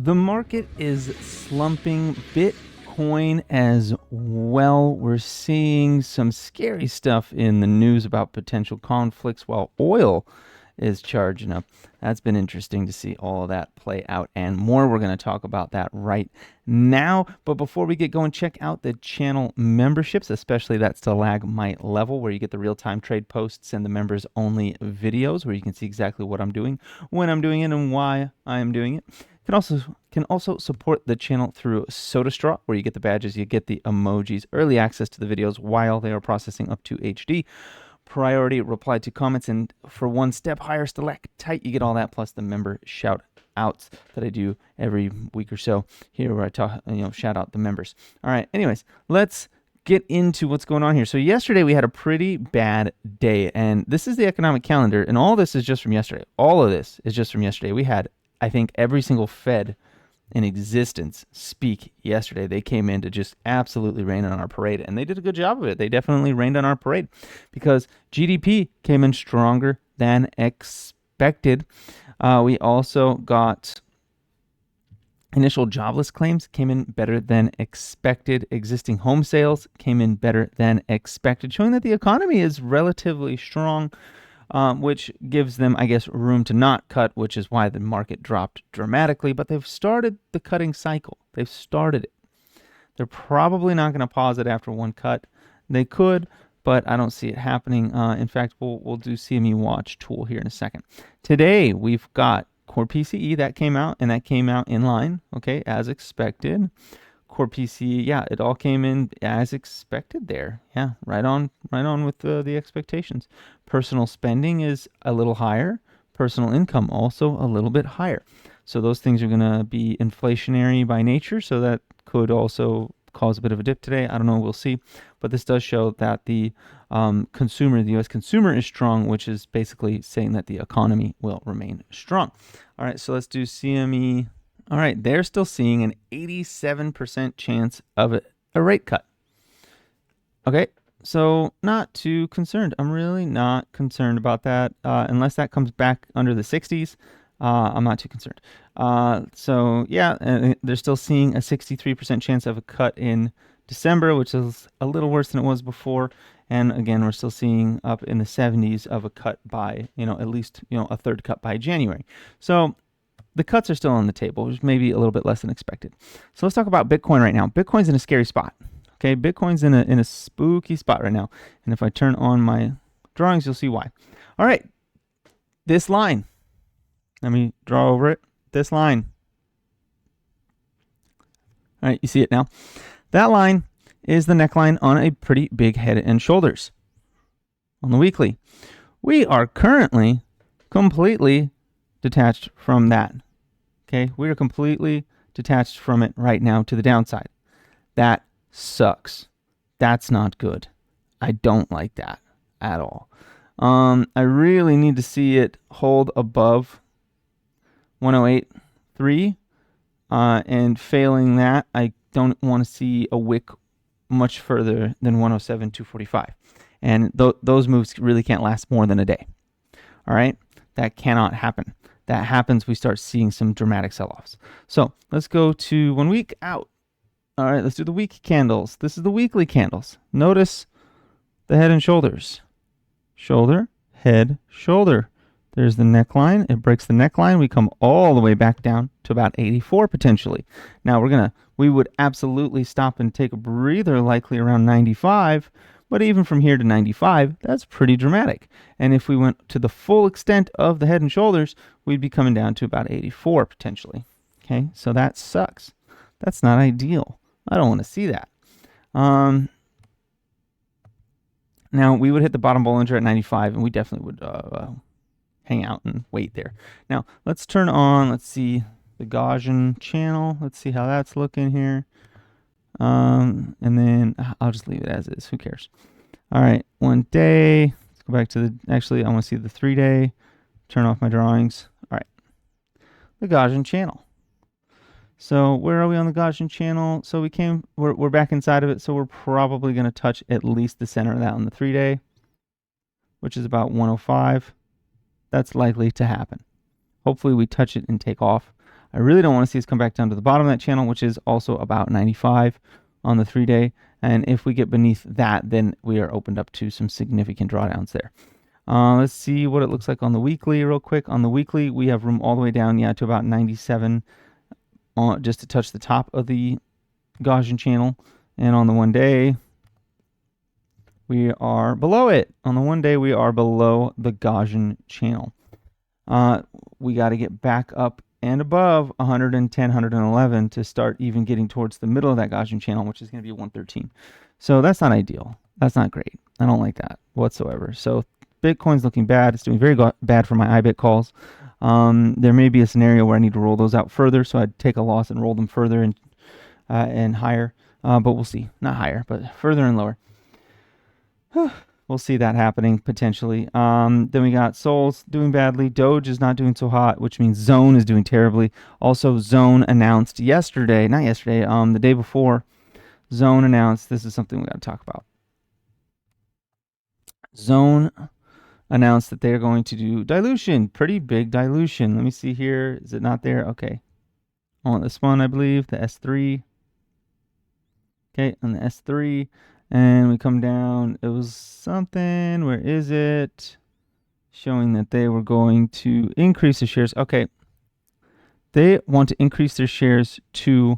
The market is slumping, Bitcoin as well. We're seeing some scary stuff in the news about potential conflicts while oil is charging up. That's been interesting to see all of that play out and more. We're going to talk about that right now. But before we get going, check out the channel memberships, especially that stalagmite level where you get the real-time trade posts and the members-only videos where you can see exactly what I'm doing, when I'm doing it, and why I am doing it. Can also support the channel through SodaStraw, where you get the badges, you get the emojis, early access to the videos while they are processing up to HD, priority reply to comments, and for one step higher stalactite, you get all that plus the member shout outs that I do every week or so here where I talk, shout out the members. All right, anyways, let's get into what's going on here. So yesterday we had a pretty bad day, and this is the economic calendar, and all this is just from yesterday. All of this is just from yesterday. We had, I think, every single Fed in existence speak yesterday. They came in to just absolutely rain on our parade, and they did a good job of it. They definitely rained on our parade because GDP came in stronger than expected. We also got initial jobless claims came in better than expected. Existing home sales came in better than expected, showing that the economy is relatively strong. Which gives them, I guess, room to not cut, which is why the market dropped dramatically. But they've started the cutting cycle. They've started it. They're probably not going to pause it after one cut. They could, but I don't see it happening. In fact, we'll do CME watch tool here in a second. Today, we've got core PCE that came out, and that came out in line, okay, as expected. Core PCE, yeah, it all came in as expected there. Yeah, right on with the expectations. Personal spending is a little higher. Personal income also a little bit higher. So those things are going to be inflationary by nature, so that could also cause a bit of a dip today. I don't know, we'll see. But this does show that the the U.S. consumer is strong, which is basically saying that the economy will remain strong. All right, so let's do CME. All right, they're still seeing an 87% chance of a rate cut. Okay, so not too concerned. I'm really not concerned about that. Unless that comes back under the 60s, I'm not too concerned. So yeah, they're still seeing a 63% chance of a cut in December, which is a little worse than it was before. And again, we're still seeing up in the 70s of a cut by, at least, a third cut by January. So the cuts are still on the table, which may be a little bit less than expected. So let's talk about Bitcoin right now. Bitcoin's in a scary spot. Okay, Bitcoin's in a spooky spot right now. And if I turn on my drawings, you'll see why. All right, this line. Let me draw over it. This line. All right, you see it now. That line is the neckline on a pretty big head and shoulders on the weekly. We are currently completely detached from that. Okay, we are completely detached from it right now to the downside. That sucks. That's not good. I don't like that at all. I really need to see it hold above 108.3, and failing that, I don't want to see a wick much further than 107.245, and those moves really can't last more than a day. All right, that cannot happen. That happens, we start seeing some dramatic sell-offs. So let's go to 1 week out. All right, let's do the week candles. This is the weekly candles. Notice the head and shoulders. Shoulder, head, shoulder. There's the neckline. It breaks the neckline. We come all the way back down to about 84 potentially. Now we would absolutely stop and take a breather likely around 95. But even from here to 95, that's pretty dramatic. And if we went to the full extent of the head and shoulders, we'd be coming down to about 84 potentially. Okay, so that sucks. That's not ideal. I don't want to see that. Now, we would hit the bottom Bollinger at 95, and we definitely would hang out and wait there. Now, let's turn on, let's see, the Gaussian channel. Let's see how that's looking here. And then I'll just leave it as is. Who cares? All right, 1 day. Let's go back to actually, I want to see the 3 day. Turn off my drawings. All right, the Gaussian channel. So where are we on the Gaussian channel? So we're back inside of it. So we're probably going to touch at least the center of that on the 3 day, which is about 105. That's likely to happen. Hopefully we touch it and take off. I really don't want to see us come back down to the bottom of that channel, which is also about 95 on the 3-day. And if we get beneath that, then we are opened up to some significant drawdowns there. Let's see what it looks like on the weekly real quick. On the weekly, we have room all the way down, to about 97, just to touch the top of the Gaussian channel. And on the 1-day, we are below it. On the 1-day, we are below the Gaussian channel. We got to get back up and above 110, 111 to start even getting towards the middle of that Gaussian channel, which is going to be 113. So that's not ideal. That's not great. I don't like that whatsoever. So Bitcoin's looking bad. It's doing very bad for my IBIT calls. There may be a scenario where I need to roll those out further, so I'd take a loss and roll them further and higher. But we'll see. Not higher, but further and lower. We'll see that happening potentially. Then we got Sols doing badly. Doge is not doing so hot, which means Zone is doing terribly. Also, Zone announced the day before, Zone announced, this is something we got to talk about. Zone announced that they're going to do dilution, pretty big dilution. Let me see here. Is it not there? Okay. On this one, I believe, the S3. Okay, on the S3. And we come down, it was something, where is it? Showing that they were going to increase the shares. Okay. They want to increase their shares to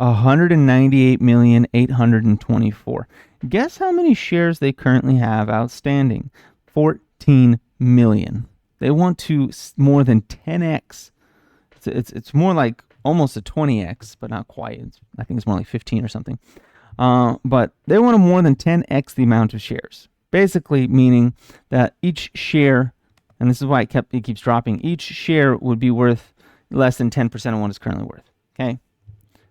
198,824,000. Guess how many shares they currently have outstanding? 14 million. They want to more than 10x. It's more like almost a 20x, but not quite. I think it's more like 15 or something. But they want to more than 10x the amount of shares. Basically meaning that each share, and this is why it keeps dropping, each share would be worth less than 10% of what it's currently worth. Okay?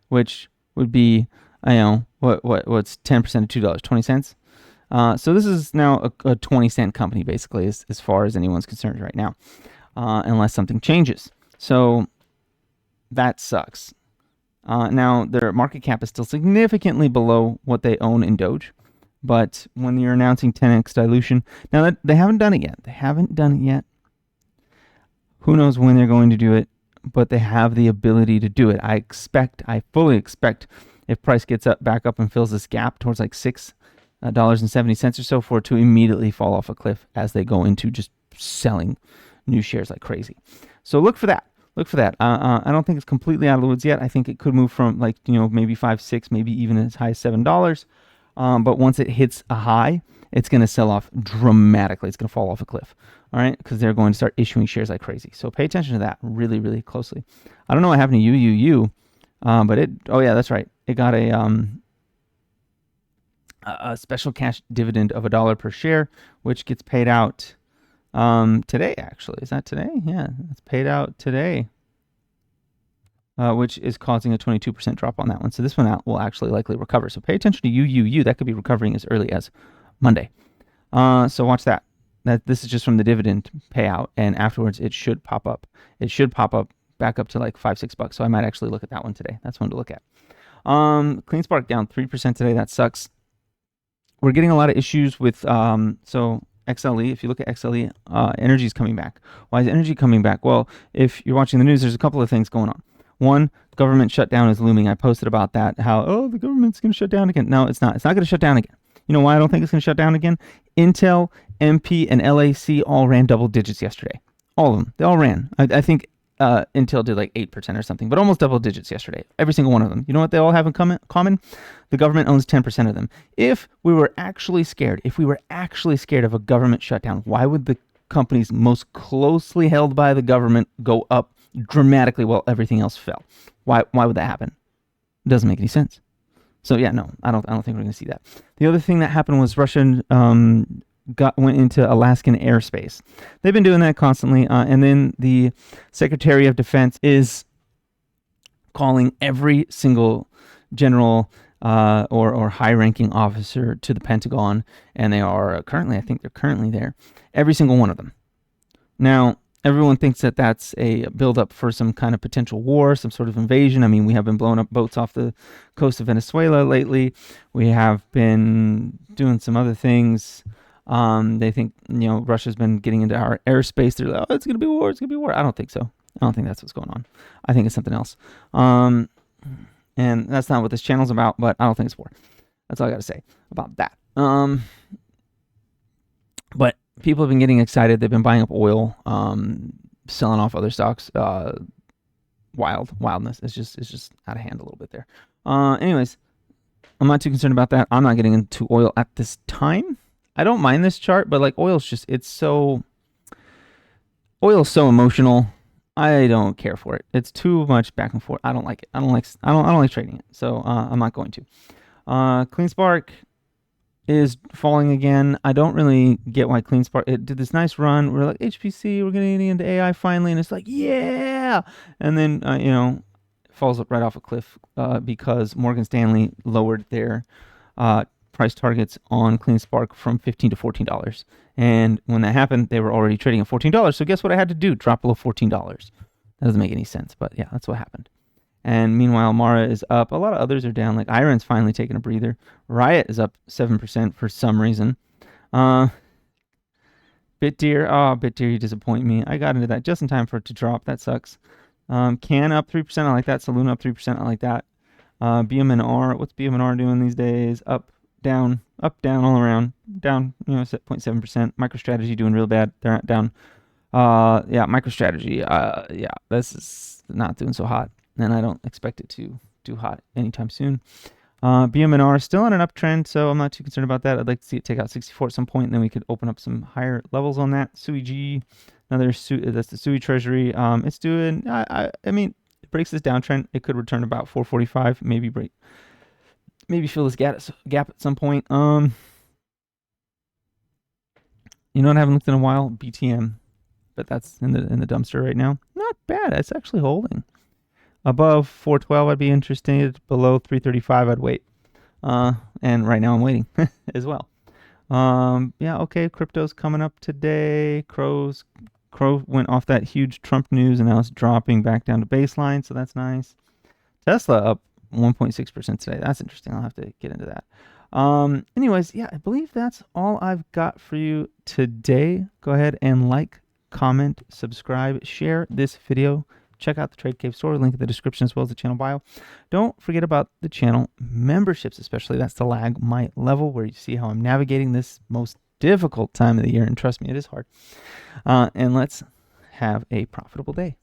Which would be, what's 10% of $2? 20 cents? So this is now a 20-cent company, basically, as far as anyone's concerned right now, unless something changes. So that sucks. Now, their market cap is still significantly below what they own in Doge. But when you're announcing 10x dilution, now they haven't done it yet. Who knows when they're going to do it, but they have the ability to do it. I fully expect, if price gets back up and fills this gap towards like $6.70 or so, for it to immediately fall off a cliff as they go into just selling new shares like crazy. So look for that. I don't think it's completely out of the woods yet. I think it could move from maybe 5, 6, maybe even as high as $7. But once it hits a high, it's going to sell off dramatically. It's going to fall off a cliff. All right, because they're going to start issuing shares like crazy. So pay attention to that really, really closely. I don't know what happened to UUU, but that's right. It got a special cash dividend of $1 per share, which gets paid out today, actually. Is that today? Yeah, it's paid out today, which is causing a 22% drop on that one. So this one will actually likely recover. So pay attention to UUU. That could be recovering as early as Monday. So watch that. This is just from the dividend payout, and afterwards it should pop up. It should pop up back up to like $5-6. So I might actually look at that one today. That's one to look at. CleanSpark down 3% today. That sucks. We're getting a lot of issues with so XLE. If you look at XLE, energy is coming back. Why is energy coming back? Well, if you're watching the news, there's a couple of things going on. One, government shutdown is looming. I posted about that. How the government's going to shut down again? No, it's not. It's not going to shut down again. You know why I don't think it's going to shut down again? Intel, MP, and LAC all ran double digits yesterday. All of them. They all ran. I think Intel did like 8% or something, but almost double digits yesterday. Every single one of them. You know what they all have in common? The government owns 10% of them. If we were actually scared of a government shutdown, why would the companies most closely held by the government go up dramatically while everything else fell? Why would that happen? It doesn't make any sense. So yeah, no, I don't think we're going to see that. The other thing that happened was Russia went into Alaskan airspace. They've been doing that constantly, and then the Secretary of Defense is calling every single general or high-ranking officer to the Pentagon, and they are currently there, every single one of them. Now, everyone thinks that that's a build-up for some kind of potential war, some sort of invasion. I mean, we have been blowing up boats off the coast of Venezuela lately. We have been doing some other things. They think, Russia's been getting into our airspace. They're like, it's going to be war. I don't think so. I don't think that's what's going on. I think it's something else. And that's not what this channel's about, but I don't think it's war. That's all I got to say about that. But people have been getting excited. They've been buying up oil, selling off other stocks. Wildness. It's just out of hand a little bit there. Anyways, I'm not too concerned about that. I'm not getting into oil at this time. I don't mind this chart, but like oil's so emotional. I don't care for it. It's too much back and forth. I don't like it. I don't like trading it. So I'm not going to. CleanSpark is falling again. I don't really get why CleanSpark. It did this nice run. We're like HPC. We're getting into AI finally, and it's like yeah. And then it falls up right off a cliff because Morgan Stanley lowered their price targets on CleanSpark from $15 to $14. And when that happened, they were already trading at $14. So guess what I had to do? Drop below $14. That doesn't make any sense, but yeah, that's what happened. And meanwhile, Mara is up. A lot of others are down. Like Iron's finally taking a breather. Riot is up 7% for some reason. BitDeer. BitDeer, you disappoint me. I got into that just in time for it to drop. That sucks. Can up 3%. I like that. Saloon up 3%. I like that. BMNR. What's BMNR doing these days? Up, down, all around. Down, 0.7%. MicroStrategy doing real bad. They're down. MicroStrategy. This is not doing so hot. And I don't expect it to do hot anytime soon. BMNR is still on an uptrend, so I'm not too concerned about that. I'd like to see it take out 64 at some point, and then we could open up some higher levels on that. SUI-G, that's the SUI Treasury. It's doing, I mean, it breaks this downtrend. It could return about 445, maybe fill this gap at some point. You know what I haven't looked in a while? BTM, but that's in the dumpster right now. Not bad. It's actually holding. Above 412, I'd be interested. Below 335, I'd wait. And right now I'm waiting as well. Okay. Crypto's coming up today. Crow went off that huge Trump news, and now it's dropping back down to baseline, so that's nice. Tesla up 1.6% today. That's interesting. I'll have to get into that. Anyways, I believe that's all I've got for you today. Go ahead and like, comment, subscribe, share this video. Check out the Trade Cave store, link in the description as well as the channel bio. Don't forget about the channel memberships, especially. That's the lag my level, where you see how I'm navigating this most difficult time of the year. And trust me, it is hard. And let's have a profitable day.